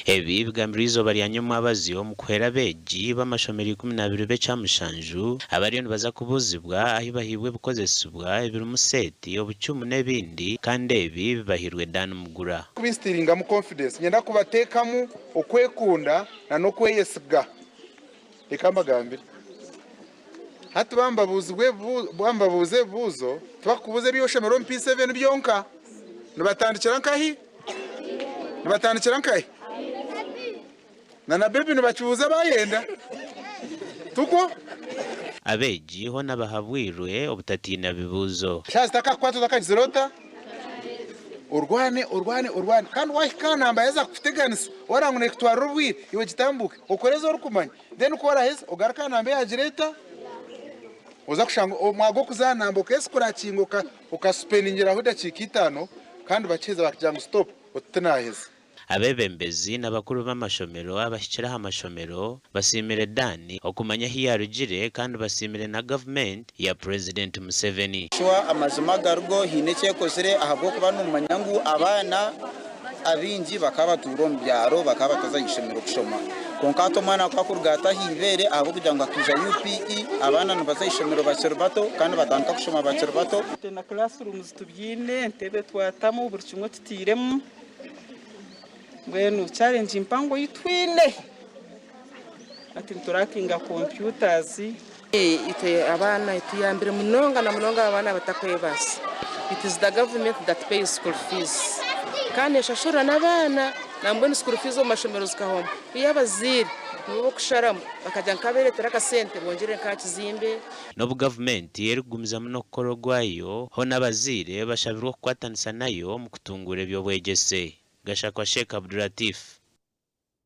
Ebi bigambira izoba rya nyuma abaziho mu kwera beji b'amashomero 12 becamushanju abariyoni baza kubuzibwa aho bahibwe bukozesubwa ibirumuseti obucumu n'ebindi kandi ebi bibahirwe Dan Mugura kubistiringa mu confidence nyenda kubatekamu okwekunda na no kweyesiga ekambagambira hatu bambabuze buzo twakubuze byoshemero mpise 7 byonka nibatandikira nkahi na baby nibacuza bayenda tuko abeji ho nabahabwirwe obutatina bibuzo shazitaka kwatu zakazirota urwane kandi wahikana ambaza kuteganisa warangune kutwara rubwire iwe gitambuke ukoreza urukumanya then uko waraheza ugarukana ambe yagireta uza kushanga mwago kuzanambuka ese kurakinguka ukaspeningira aho dakikitano kandi baceza bakijanga stop utanaheza abeebembezi n'abakuru b'amashomero abashyikiraho amashomero basimire Dani okumanya hiyarugire kandi basimire na government ya President Museveni shwa amazima gargo hineke kozire ahabwo kuba numanyangu abana abinji bakaba turo mbyaro bakaba tazayishemero kushoma konkato mwana kwa kurgata hibere abo kujanga kija UPE abana nabazayishemero bacerbato kandi batandika kushoma bacerbato na classrooms tubyine ntebe twatamu buri kimwe tutiremo Bueno, challenge impango yitwine ati turakinga computers ite abana itiyambire munonga abana batakwebasa. It is the government that pays school fees kandi shashura nabana nambone school fees omashomero zikahoma iyabaziri nubo kusharamu bakajya nkabere teraka sente bongere nkakizimbe no government yerigumiza muno korogwayo ho nabazire bashabirwa kwatanisa nayo mu kutungura eby'obwegyese Gashakwa Sheikh Abdulatif